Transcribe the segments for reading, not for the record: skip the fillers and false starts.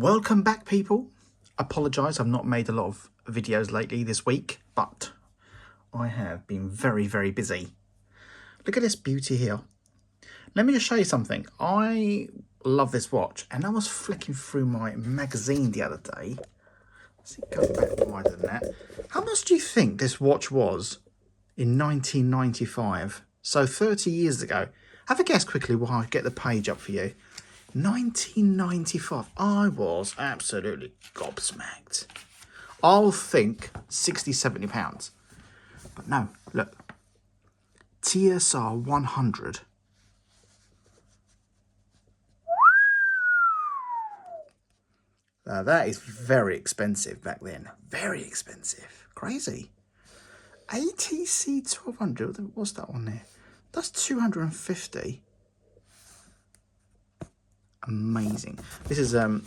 Welcome back, people. Apologise, I've not made a lot of videos lately this week, but I have been very, very busy. Look at this beauty here. Let me just show you something. I love this watch, and I was flicking through my magazine the other day. Let's see, go back wider than that. How much do you think this watch was in 1995? So 30 years ago. Have a guess quickly while I get the page up for you. 1995. I was absolutely gobsmacked. I'll think 60, 70 pounds. But no, look. TSR 100. Now that is very expensive back then. Very expensive. Crazy. ATC 1200. What's that one there? That's 250. Amazing. This is a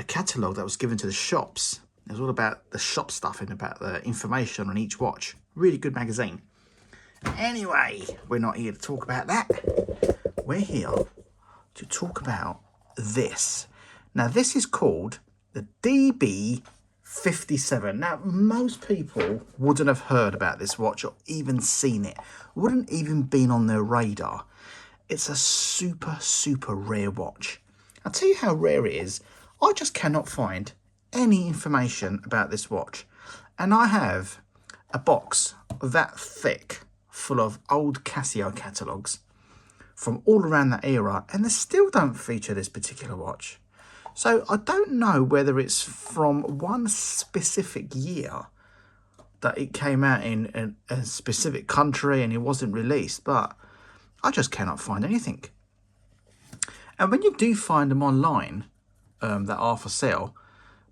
catalogue that was given to the shops. It was all about the shop stuff and about the information on each watch. Really good magazine. Anyway, we're not here to talk about that. We're here to talk about this. Now, this is called the DB-57. Now, most people wouldn't have heard about this watch or even seen it. Wouldn't even been on their radar. It's a super, super rare watch. I'll tell you how rare it is. I just cannot find any information about this watch. And I have a box that thick full of old Casio catalogues from all around that era, and they still don't feature this particular watch. So I don't know whether it's from one specific year that it came out in a specific country and it wasn't released, but I just cannot find anything. And when you do find them online that are for sale,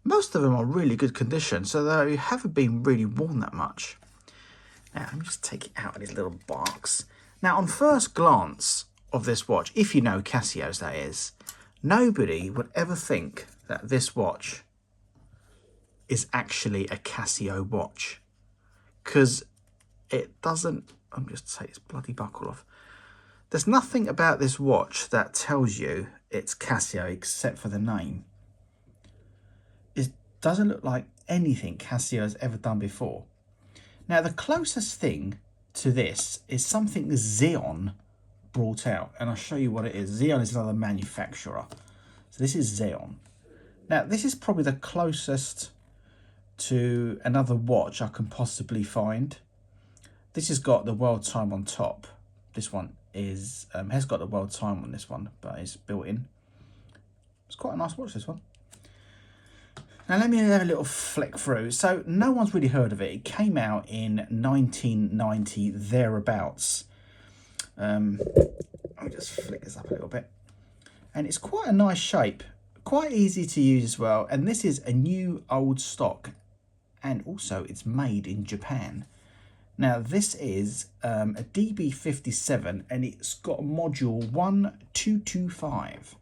most of them are really good condition, so they haven't been really worn that much. Now, let me just take it out of this little box. Now, on first glance of this watch, if you know Casio's that is, nobody would ever think that this watch is actually a Casio watch. Because it doesn't... I'm just take this bloody buckle off. There's nothing about this watch that tells you it's Casio except for the name. It doesn't look like anything Casio has ever done before. Now, the closest thing to this is something Xeon brought out, and I'll show you what it is. Xeon is another manufacturer. So this is Xeon. Now, this is probably the closest to another watch I can possibly find. This has got the world time on top. This one is has got the world time on this one, but it's built in. It's quite a nice watch, this one. Now let me have a little flick through. So no one's really heard of it. It came out in 1990 thereabouts. Let me just flick this up a little bit. And it's quite a nice shape, quite easy to use as well. And this is a new old stock, and also it's made in Japan. Now, this is a DB-57, and it's got module 1225.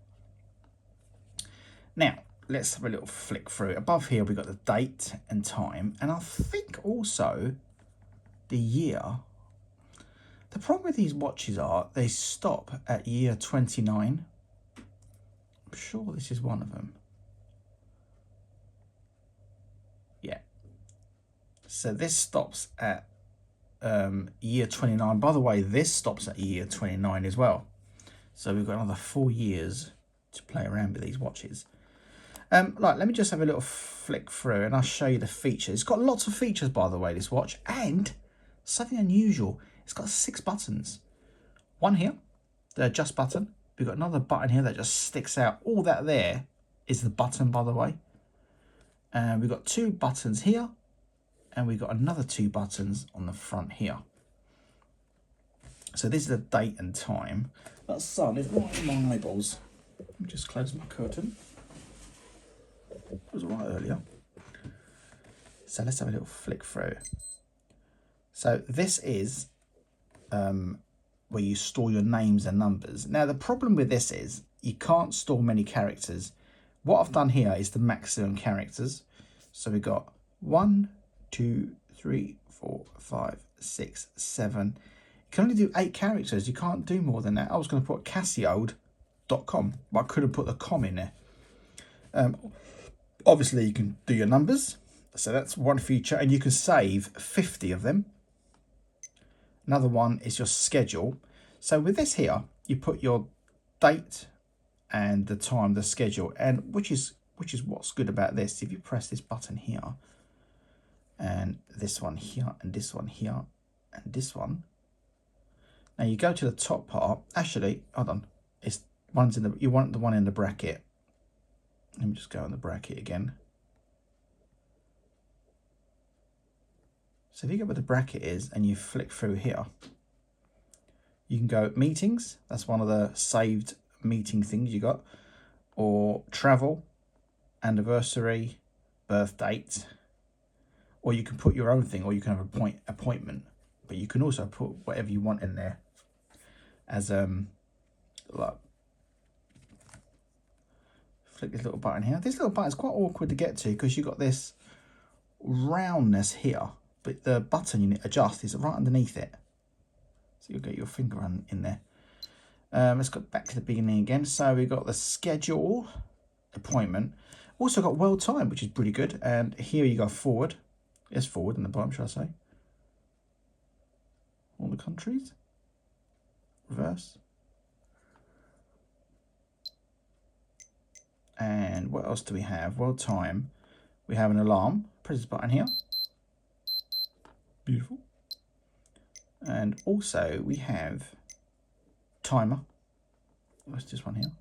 Now, let's have a little flick through. Above here, we've got the date and time, and I think also the year. The problem with these watches are they stop at year 29. I'm sure this is one of them. Yeah. So this stops at year 29. By the way, this stops at year 29 as well. So we've got another 4 years to play around with these watches. Right, let me just have a little flick through and I'll show you the features. It's got lots of features, by the way, this watch, and something unusual. It's got 6 buttons. One here, the adjust button. We've got another button here that just sticks out. All that there is the button, by the way. And we've got 2 buttons here. And we've got another 2 buttons on the front here. So this is the date and time. That sun is right in my eyeballs. Let me just close my curtain. It was right earlier. So let's have a little flick through. So this is where you store your names and numbers. Now, the problem with this is you can't store many characters. What I've done here is the maximum characters. So we've got 1, 2, 3, 4, 5, 6, 7. You can only do 8 characters. You can't do more than that. I was going to put Casio.com, but I couldn't put the com in there. Obviously, you can do your numbers. So that's one feature, and you can save 50 of them. Another one is your schedule. So with this here, you put your date and the time, the schedule, and which is what's good about this. If you press this button here, and this one here, and this one here, and this one, now you go to the top part. Actually, hold on, it's one's in the, you want the one in the bracket. Let me just go in the bracket again. So if you get where the bracket is and you flick through here, you can go meetings. That's one of the saved meeting things you got, or travel, anniversary, birth date, or you can put your own thing, or you can have appointment, but you can also put whatever you want in there as like, flick this little button here. This little button is quite awkward to get to because you've got this roundness here, but the button you need to adjust is right underneath it. So you'll get your finger in there. Let's go back to the beginning again. So we've got the schedule, appointment. Also got world time, which is pretty good. And here you go forward. It's forward in the bottom, should I say? All the countries. Reverse. And what else do we have? World time. We have an alarm. Press this button here. Beautiful. And also we have timer. What's this one here?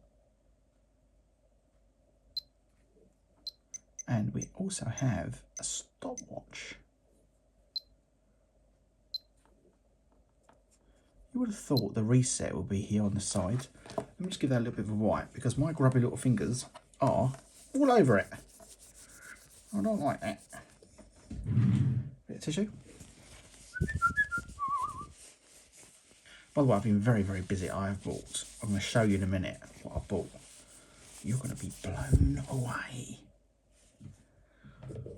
And we also have a stopwatch. You would have thought the reset would be here on the side. Let me just give that a little bit of a wipe because my grubby little fingers are all over it. I don't like that. Bit of tissue. By the way, I've been very, very busy. I have bought, I'm going to show you in a minute what I bought. You're going to be blown away.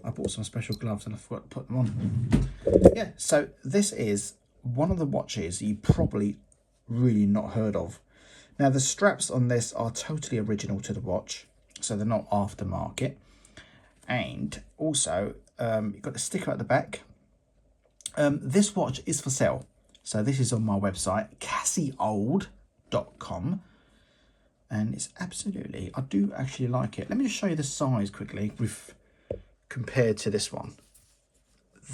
I bought some special gloves and I forgot to put them on. Yeah, so this is one of the watches you probably really not heard of. Now, the straps on this are totally original to the watch, so they're not aftermarket. And also, you've got the sticker at the back. This watch is for sale. So this is on my website, casio.com. And it's absolutely, I do actually like it. Let me just show you the size quickly with compared to this one.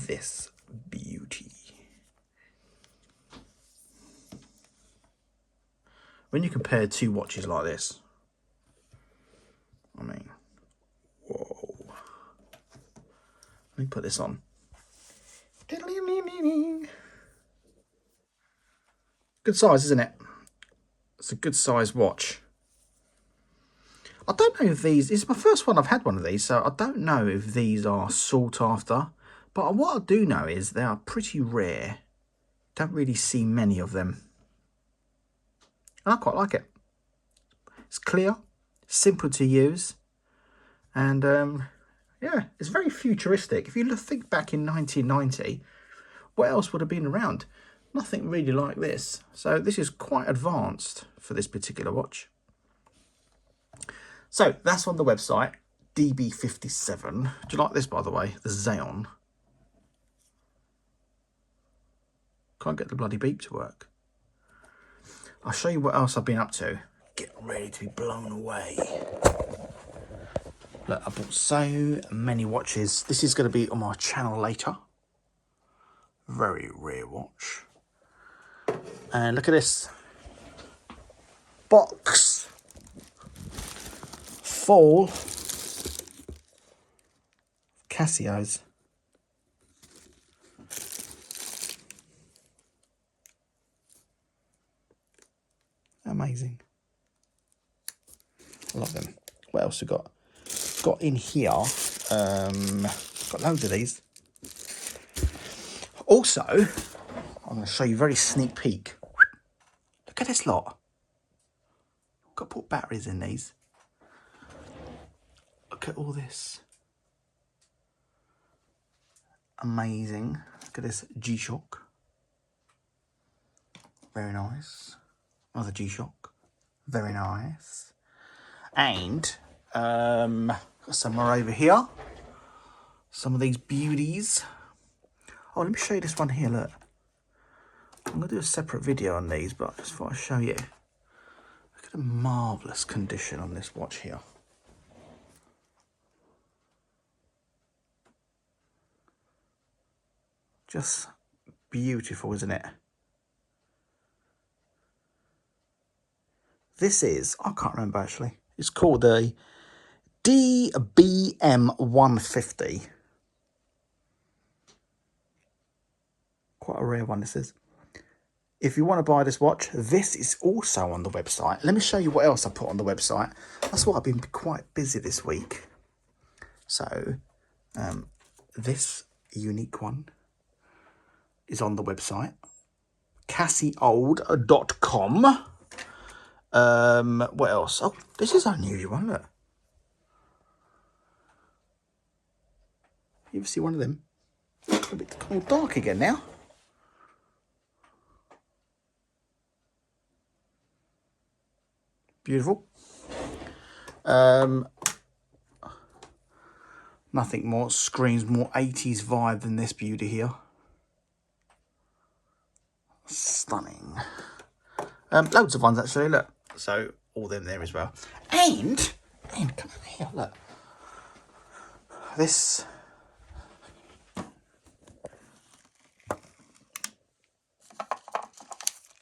This beauty. When you compare two watches like this, I mean, whoa. Let me put this on. Good size, isn't it? It's a good size watch. I don't know if these, it's my first one I've had one of these, so I don't know if these are sought after. But what I do know is they are pretty rare. Don't really see many of them. And I quite like it. It's clear, simple to use. And yeah, it's very futuristic. If you think back in 1990, what else would have been around? Nothing really like this. So this is quite advanced for this particular watch. So that's on the website, DB-57. Do you like this, by the way? The Xeon. Can't get the bloody beep to work. I'll show you what else I've been up to. Get ready to be blown away. Look, I bought so many watches. This is going to be on my channel later. Very rare watch. And look at this box full Casios. Amazing. I love them. What else we got? Got in here. Got loads of these. Also, I'm going to show you a very sneak peek. Look at this lot. Got to put batteries in these. Look at all this. Amazing. Look at this G-Shock. Very nice. Another G-Shock. Very nice. And Got some more over here. Some of these beauties. Oh, let me show you this one here, look. I'm going to do a separate video on these, but I just thought I'd show you. Look at the marvellous condition on this watch here. Just beautiful, isn't it? This is, I can't remember actually. It's called the DB-57 Quite a rare one, this is. If you want to buy this watch, this is also on the website. Let me show you what else I put on the website. That's why I've been quite busy this week. So, this unique one is on the website. Casiold.com. What else? Oh, this is an unusual one, look. You ever see one of them? A bit all dark again now. Beautiful. Nothing more screams more 80s vibe than this beauty here. Stunning. Loads of ones actually, look. So all them there as well. And come over here, look. This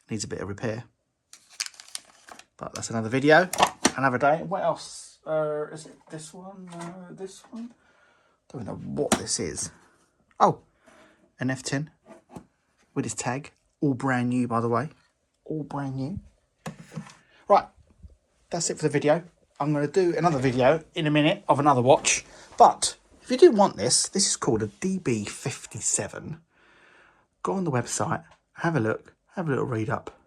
needs a bit of repair. But that's another video, another day. What else? Is it this one? This one? Don't know what this is. Oh, an F10 with his tag. All brand new, by the way. All brand new. Right, that's it for the video. I'm going to do another video in a minute of another watch. But if you do want this, this is called a DB-57. Go on the website, have a look, have a little read up.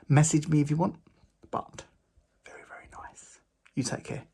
Message me if you want. But very, very nice. You take care.